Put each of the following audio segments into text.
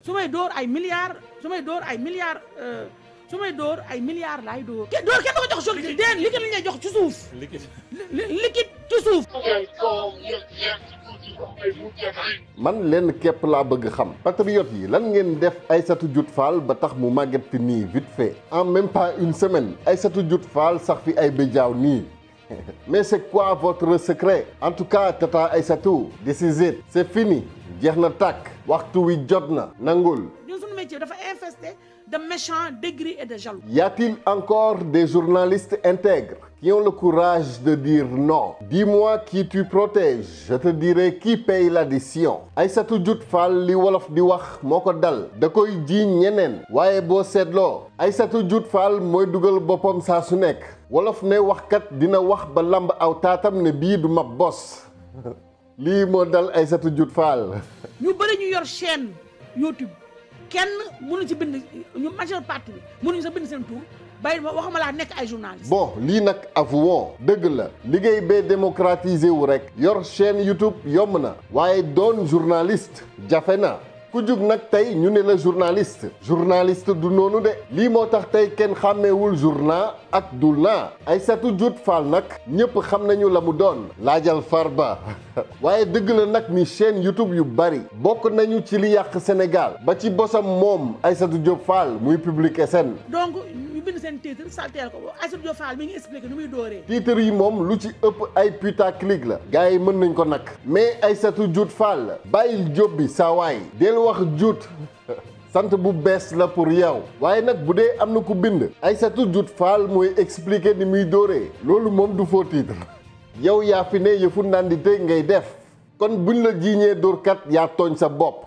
su may dóor ay milliards su may dóor ay milliards laay dóor. dóor kenn du ko jox sol déen liquide li ñuy jox ci suuf. liquide ci suuf. man lenn képp laa bëgg xam patriote yi lan ngeen def Aïssatou Dioutou Fall ba tax mu màgget nii vite fait en même pas une semaine Aïssatou Dioutou Fall sax fi ay béjaaw nii mais c'est quoi votre secret en tout cas tata Aïssatou this is it c'est fini jeex na tàkk waxtu wi jot na nangul. ñun suñu métier dafa infesté de méchants, d'aigris et de jaloux. Y a-t-il encore des journalistes intègres qui ont le courage de dire non? Dis-moi qui tu protèges, je te dirai qui paye l'addition. Aïssatou Dioutou Fall li wolof di wax moo ko dal da koy jiiñ ñeneen waaye boo seetloo Aïssatou Dioutou Fall mooy dugal boppam saa su nekk wolof ne waxkat dina wax ba lamb aw taatam ne bii du ma bos lii moo dal Aïssatou Dioutou Fall. ñu bëri ñu yor chaîne YouTube kenn mënu ci bind ñu majeure partie bi mënuñu sa bind seen tur bàyyi waxuma laa nekk ay journaliste. bon lii nag avouons dëgg la liggéey bee démocratisé wu rek yor chaîne YouTube yomb na waaye doon journaliste jafe na ku jug nag tey ñu ne la journaliste du noonu de lii moo tax tey kenn xàmmeewul journal ak dul naa Aïssatou Dioutou Fall nag ñëpp xam nañu la mu doon laajal Farba waaye dëgg la nag ni chaîne YouTube yu bari bokk nañu ci li yàq Sénégal ba ci bosam moom Aïssatou Dioutou Fall muy Public SN. donc ñu bind seen titre salteel ko Aïssatou Dioutou Fall mi ngi expliqué nu muy dooree. titre yi moom lu ci ëpp ay putaclic la gars yi mën nañ ko nag mais Aïssatou Dioutou Fall bàyyil job bi saa waay del wax Dioutou sant bu bees la pour yow waaye nag bu dee am na ku bind Aïssatou Dioutou Fall mooy expliquer ni muy dóoree loolu moom du faux titre yow yaa fi ne yëfu nandite ngay def kon buñ la jiiñee dóorkat yaa tooñ sa bopp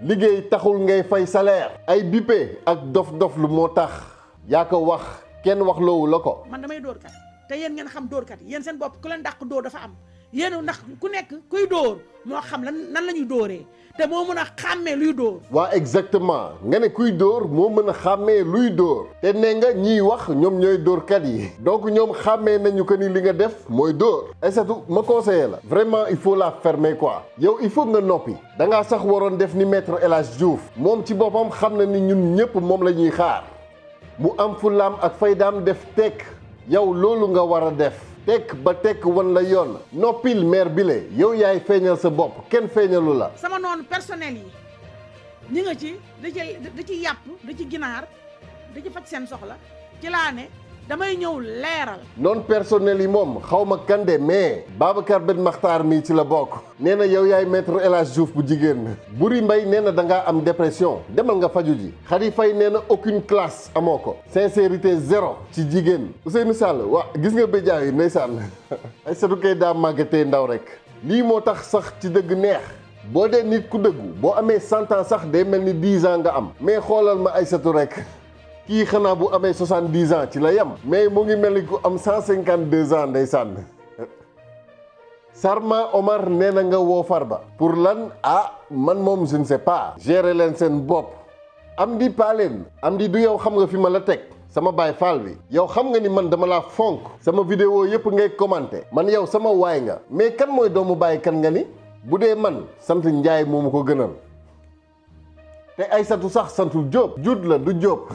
liggéey taxul ngay fay salaire ay bippe ak dof-dof lu moo tax yaa ko wax kenn wax loowu la ko. man damay dóorkat te yéen ngeen xam dóorkat yéen seen bopp ku leen dàq dóor dafa am yéen ndax ku nekk kuy dóor moo xam nan la ñuy dóoree te moo mën a xàmmee luy dóor. waa exactement nga ne kuy dóor moo mën a xàmmee luy dóor te nee nga ñiy wax ñoom ñooy dóorkat yi donc ñoom xàmmee nañu que ni li nga def mooy dóor. Aïssatou ma conseillé la vraiment il faut la fermer quoi yow il faut nga noppi da ngaa sax waroon def ni maître El Hadj Diouf moom ci boppam xam na ni ñun ñëpp moom la ñuy xaar mu am fulaam ak faydaam def tekk yow loolu nga war a def. tekk ba tekk wan la yoon noppil maire bile yow yaay feeñal sa bopp kenn feeñalu la. sama noonu personnel yi ñi nga ci da ci yàpp da ci ginaar da ci faj seen soxla ci laa ne damay ñëw leeral. noonu personnel yi moom xaw ma kande mais Babacar Ben Makhtar mii ci la bokk nee na yow yaay maître El Hadj Diouf bu jigéen Buri Mbay nee na da ngaa am dépression demal nga faju ji Khady Faye nee na aucune classe amoo ko sincérité zéro ci jigéen Ousseynou Sall waa gis nga béjaa yi ndeysaan Aïssatou kay daa màggatee ndaw rek lii moo tax sax ci dëgg neex boo dee nit ku dëggu boo amee 100 ans sax day mel ni 10 ans nga am mais xoolal ma Aïssatou rek kii xanaa bu amee 70 ans ci la yem mais mu ngi mel ni ku am 152 ans ndeysaan Sarma Omar nee na nga woo Farba pour lan man moom je ne sais pas gérer leen seen bopp am di paaleen am di du yow xam nga fi ma la teg sama baay faal bi yow xam nga ni man dama laa fonk sama vidéo yëpp ngay commenté man yow sama waay nga mais kan mooy doomu baay kan nga ni bu dee man sant Njaay moomu ko gënal te Aïssatou sax santul Diop Dioutou la du Diop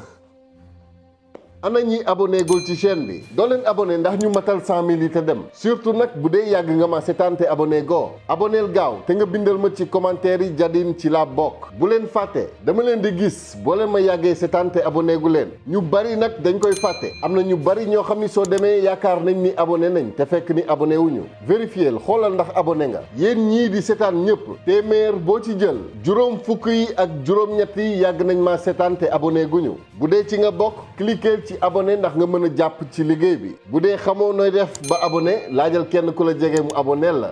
ana ñi abonné gul ci chaîne bi doo leen abonné ndax ñu matal 100 000 yi te dem surtout nag bu dee yàgg nga ma seetaan te abonné goo aboneel gaaw te nga bindal ma ci commentaire yi Jadine ci laa bokk bu leen fàtte dama leen di gis boo leen ma yàggee seetaan te abonné gu leen ñu bari nag dañ koy fàtte am na ñu bari ñoo xam ni soo demee yaakaar nañ ni abonné nañ te fekk ni abonné wuñu vérifier xoolal ndax abonné nga yéen ñii di seetaan ñëpp téeméer boo ci jël juróom fukk yi ak juróom-ñett yi yàgg nañ ma seetaan te abonné guñu bu dee ci nga bokk cliquer ci abonné ndax nga mën a jàpp ci liggéey bi bu dee xamoo nooy def ba abonné laajal kenn ku la jege mu abonné la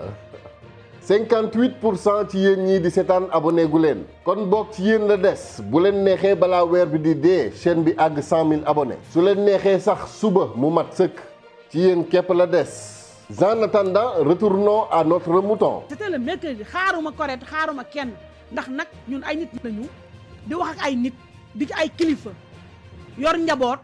58% ci yéen ñii di seetaan abonné gu leen kon bokk ci yéen la des bu leen neexee balaa weer bi di dee chaîne bi àgg 100 000 abonnés su leen neexee sax suba mu mat sëkk ci yéen képp la des en attendant retournons à notre mouton. c'était le mercredi xaaruma correct xaaruma kenn ndax nag ñun ay nit lañu di wax ak ay nit di ci ay kilifa yor njaboot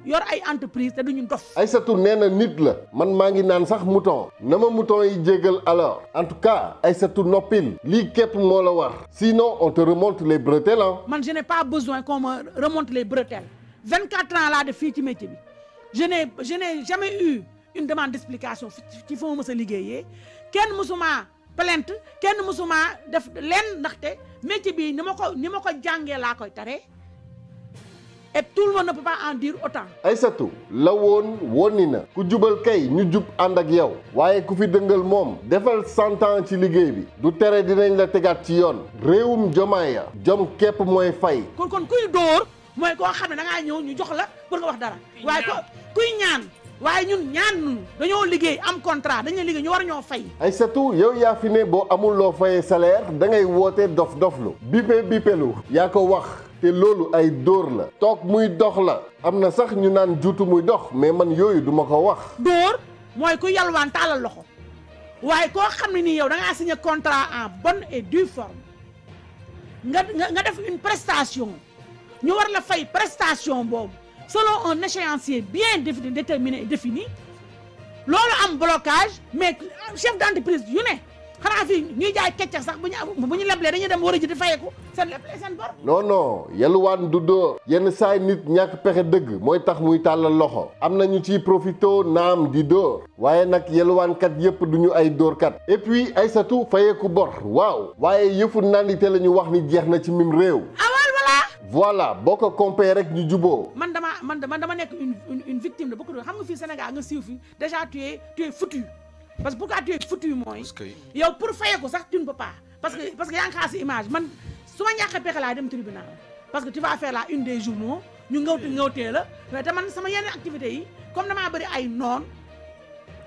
yor ay entreprise te duñu dof. Aïssatou nee na nit la man maa ngi naan sax mouton na ma mouton yi jéggal alors en tout cas Aïssatou noppil lii képp moo la war sinon on te remonte les bretelles hein. Man je n'ai pas besoin qu'on me remonte les bretelles 24 ans laa def fii ci métier bi je n'ai jamais eu une demande d'explication ci fa ma mës a liggéeyee kenn mësuma plainte kenn mësuma def leen ndaxte métier bi ni ma ko jàngee laa koy taree et tout le monde ne peut pas en dire autant. Aïssatou la woni na ku jubal kay ñu jub ànd ak yow waaye ku fi dëngal moom defal 100 ans ci liggéey bi du tere dinañ la tegaat ci yoon réewum jomaay ya jom képp mooy fay. kon kuy dóor mooy koo xam ne da ngaa ñëw ñu jox la pour nga wax dara waaye kuy ñaan waaye ñun ñaan dañoo liggéey am contrat dañu liggéey ñu war ñoo fay. Aïssatou yow yaa fi ne boo amul loo fayee salaire da ngay woote dof-doflu bipelu yaa ko wax. te loolu ay dóor la toog muy dox la am na sax ñu naan juutu muy dox mais man yooyu duma ko wax. dóor mooy ku yalwaan taalal loxo waaye koo xam ne nii yow da ngaa signé contrat en bonne et due forme nga def une prestation ñu war la fay prestation boobu selon un échéancier bien déterminé et défini loolu am blocage mais chef d'entreprise yu ne. xanaa fii ñuy jaay keccax sax bu ñu leblee dañuy dem war a ji di fayeku seen leble seen bor. non yalwaan du dóor yenn saay nit ñàkk pexe dëgg mooy tax muy tàllal loxo am na ñu ciy profito naam di dóor waaye nag yalwaankat yépp du ñu ay dóorkat et puis Aïssatou fayeku bor waaw waaye yëfu nandite la ñu wax ni jeex na ci mim réew. voilà boo ko compé rek ñu juboo. man dama nekk une victime de beaucoup de xam nga fii Sénégal nga siiw fi déjà tu es foutu. parce que pourquoi tu es foutu mooy yow pour fayeeku sax tu ne peux pas parce que yaa ngi xaar si image man su ma ñàkkee pexe laa dem tribunal parce que tu vas faire la une des journaux ñu ngawtee la mais te man sama yenn activités yi comme damaa bëri ay noon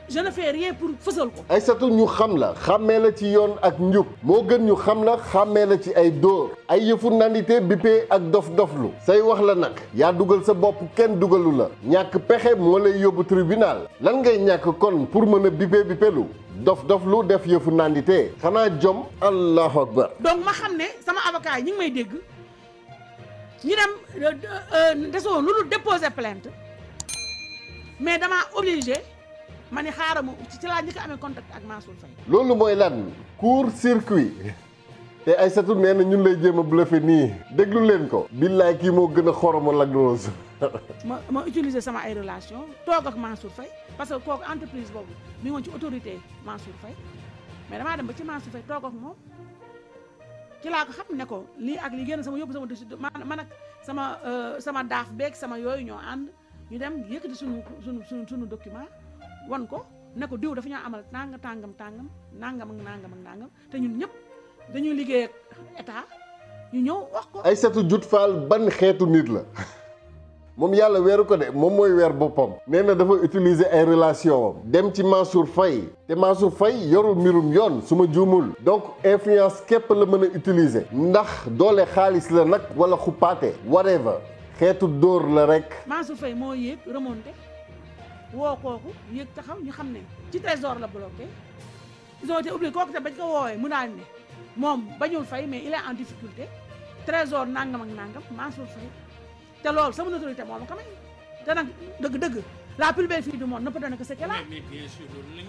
je ne fais rien pour fësal ko. Aïssatou ñu xam la xàmmee la ci yoon ak njub moo gën ñu xam la xàmmee la ci ay dóor ay yëfu nandite bippee ak dof-doflu say wax la nag yaa dugal sa bopp kenn dugalu la ñàkk pexe moo lay yóbbu tribunal lan ngay ñàkk kon pour mën a bippelu dof-doflu def yëfu nandite xanaa jom allahu akbar. donc ma xam ne sama avocat yi ñu ngi may dégg ñu dem desoo lu dul déposer plainte mais damaa obligé. ma ne xaaral ma ci laa njëkk a amee contact ak Mansour Faye. loolu mooy lan court circuit te Aïssatou nee na ñun lay jéem a bluffé nii déglu leen ko. billaay kii moo gën a xoromo Lac Rose. ma utiliser sama ay relation toog ak Mansour Faye parce que kooku entreprise boobu mi ngi woon ci autorité Mansour Faye mais damaa dem ba ci Mansour Faye toog ak moom ci laa ko xam ne ko lii ak li génn sama yóbbu sama dossier man ak sama daaf beeg sama yooyu ñoo ànd ñu dem yëkkati sunu document. wan ko ne ko diw dafa ñoo amal tàngam nangam te ñun ñëpp dañuy liggéey ak état ñu ñëw wax ko. Aïssatou Dioutou Fall ban xeetu nit la moom yàlla weeru ko de moom mooy weer boppam. nee na dafa utiliser ay relation am dem ci Mansour Faye te Mansour Faye yorul mbirum yoon su ma juumul donc influence képp la mën a utiliser ndax doole xaalis la nag wala xupaate whatever xeetu dóor la rek. Mansour Faye moo yéeg remonté. woo kooku yéeg taxaw ñu xam ne ci trésor la bloqué ils ont été obligés kooku te bañ ko woowee mu daal ne moom bañul fay mais il est en difficulté trésor nangam ak nangam Mansour Faye te loolu sama autorité moom ko may te nag dëgg-dëgg la plus belle fille du monde ne peut donner que ce qu'elle a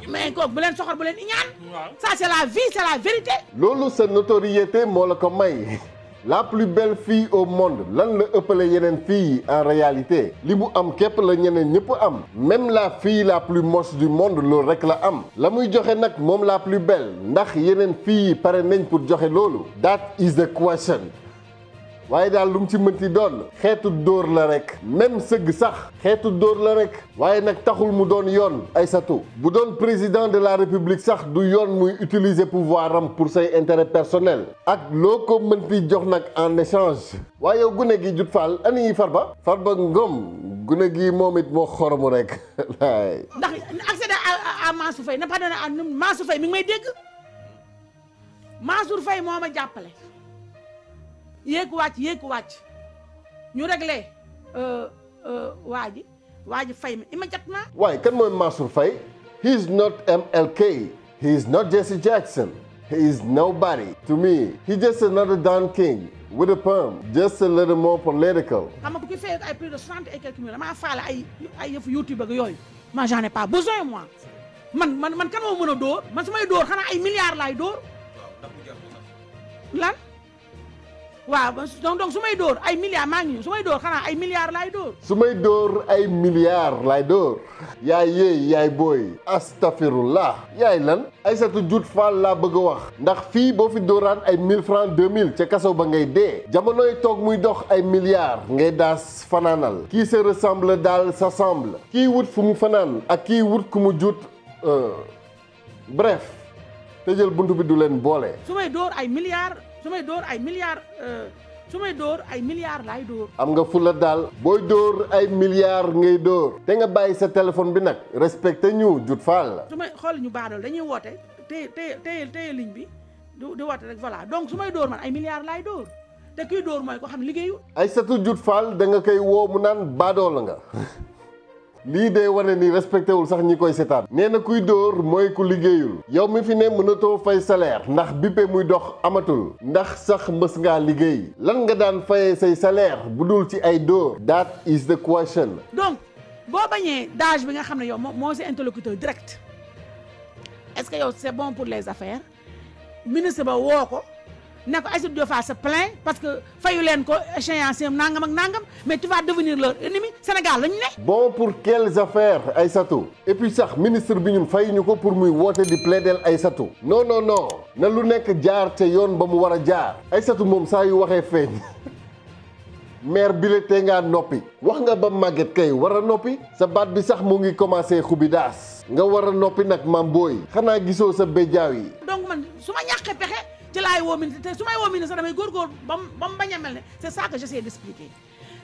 mais kooku bu leen soxor bu leen iñaan ça c'est la vie c'est la vérité. loolu sa notoriété moo la ko may. la plus belle fille au monde lan la ëppale yeneen filles yi en réalité li mu am képp la ñeneen ñëpp am même la fille la plus moche du monde loolu rek la am la muy joxe nag moom la plus belle ndax yeneen filles yi pare nañ pour joxe loolu that is the question waaye daal lu mu ci mënti doon xeetu dóor la rek même sëgg sax xeetu dóor la rek waaye nag taxul mu doon yoon Aïssatou bu doon président de la république sax du yoon muy utiliser pouvoir am pour say intérêt personnel ak loo ko mënti jox nag en échange waaye yow gune gi Dioutou Fall ani Farba Ngom gune gi moom it moo xoromu rek laay ndax accéder à Mansour Faye na pas donné à Mansour Faye mi ngi may dégg Mansour Faye moo ma jàppale yéeg wàcc ñu réglé waa ji fay ma immédiatement. waaye kan mooy Mansour Faye he is not MLK he is not Jesse Jackson he is nobody to me. He just another Don King with a perm, just a little more political. xam nga ki fay ay plus de 60 et quelques millions damaa faale ay yëfu YouTube ak yooyu moi j'en ai pas besoin moi man kan moo mën a dóor man su may dóor xanaa ay milliards laay dóor lan waaw donc su may dóor ay milliards maa ngi ñëw su may dóor xanaa ay milliards laay dóor. su may dóor ay milliards laay dóor yaay yéey yaay booy astafirullah yaay lan Aïssatou Diop Fall laa bëgg a wax ndax fii boo fi dóoraan ay 1000 francs 2000 ca kaso ba ngay dee jamonoy toog muy dox ay milliards ngay daas fanaanal kii se ressemble daal s'assemble kii wut fu mu fanaan ak kii wut ku mu jut bref tëjal buntu bi du leen boole. su may dóor ay milliards laay dóor. am nga fu la daal booy dóor ay milliards ngay dóor te nga bàyyi sa téléphone bi nag respecté ñu Diop Fall. su may xool ñu baadool dañuy woote téye ligne bi di woote rek voilà donc su may dóor man ay milliards laay dóor te kuy dóor mooy ko xam ne liggéeyu. Aïssatou Diop Fall da nga koy woo mu naan baadoola nga. lii day wane ni respecté wul sax ñi koy seetaan nee na kuy dóor mooy ku liggéeyul yow mi fi ne mënatoo fay salaire ndax bippe muy dox amatul ndax sax mës ngaa liggéey lan nga daan fayee say salaire bu dul ci ay dóor that is the question. donc boo bañee dage bi nga xam ne yow moo si interlocuteur direct est-ce que yow c'est bon pour les affaires ministre ba woo ko ne ko Aïssatou Diop Fall se plaint parce que fayu leen ko échéance nangam ak nangam mais tu vas devenir leur ennemi Sénégal lañu ne. bon pour quelles affaires Aïssatou et puis sax ministre bi ñun fayuñu ko pour muy woote di plaider Aïssatou non na lu nekk jaar te yoon ba mu war a jaar Aïssatou moom saa yu waxee feeñ maire bi la tee ngaa noppi wax nga ba màgget kay war a noppi sa baat bi sax mu ngi commencé xubi daas nga war a noppi nag maam booy xanaa gisoo sa béjaaw yi. donc man su ma ñàkkee pexe. ci laay woo ministre te su may woo ministre damay góorgóor ba mu bañ a mel ne c'est ça que j'essaie d'expliquer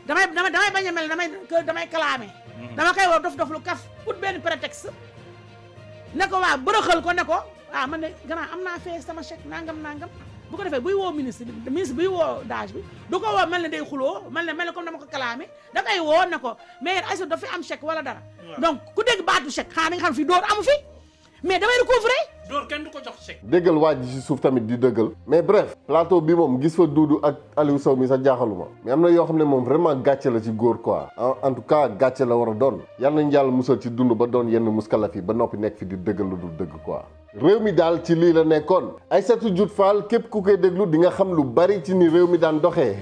damay bañ a mel ne damay clamé dama koy woo dof lu kaf ut benn prétexte ne ko waa bërëxal ko ne ko man ne gannaaw am naa fee sama chèque nangam bu ko defee buy woo ministre buy woo dage bi du ko woo mel ne day xuloo mel ne comme dama ko clamé da koy woo ne ko mais Aïssatou dafa am chèque wala dara donc ku dégg baatu chèque xanaa da nga xam fii dóor amu fi mais damay recouvrer. door kenn du ko jox chèque. déggal waa ji ci suuf tamit di dëggal mais bref plateau bi moom gis fa Doudou ak Aliou Sow mi sax jaaxaluma mais am na yoo xam ne moom vraiment gàcce la ci góor quoi en tout cas gàcce la war a doon yal nañu yàlla musal ci dund ba doon yenn muskalaf yi ba noppi nekk fi di dëggal lu dul dëgg quoi. réew mi daal ci lii la nekkoon Aïssatou Diop Fall képp ku koy déglu di nga xam lu bari ci ni réew mi daan doxee.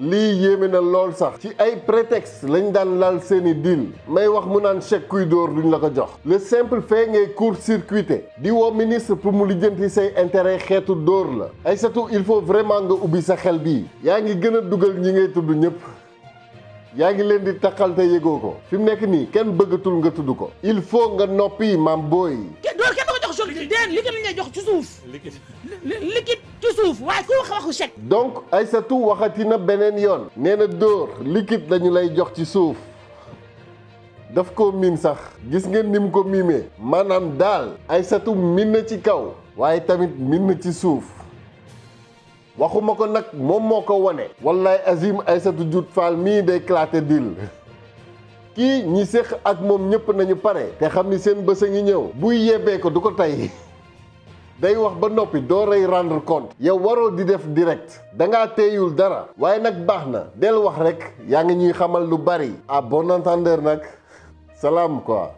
lii yéeme na lool sax ci ay prétexte lañ daan lal seeni deal may wax mu naan chèque kuy dóor duñ la ko jox le simple fait ngay court-circuité di woo ministre pour mu lijjanti say intérêt xeetu dóor la Aïssatou il faut vraiment nga ubbi sa xel bii yaa ngi gën a dugal ñi ngay tudd ñëpp yaa ngi leen di taxal te yëgoo ko fi mu nekk nii kenn bëggatul nga tudd ko il faut nga noppi maam booy dóor kenn du ko jox liquide lañ lay jox ci suuf liquide ci suuf waaye ku waxu chèque. donc Aïssatou waxati na beneen yoon nee na dóor liquide lañu lay jox ci suuf daf ko miin sax gis ngeen ni mu ko miimee maanaam daal Aïssatou miin na ci kaw waaye tamit miin na ci suuf waxuma ko nag moom moo ko wane wallaay azim Aïssatou Diop Fall mii day claté dil kii ñi séq ak moom ñëpp nañu pare te xam ni seen bës a ngi ñëw buy yebbee ko du ko tey day wax ba noppi doo rey rendre compte yow waroo di def direct dangaa teeyul dara waaye nag baax na del wax rek yaa ngi ñuy xamal lu bari à bon entendeur nag salaam quoi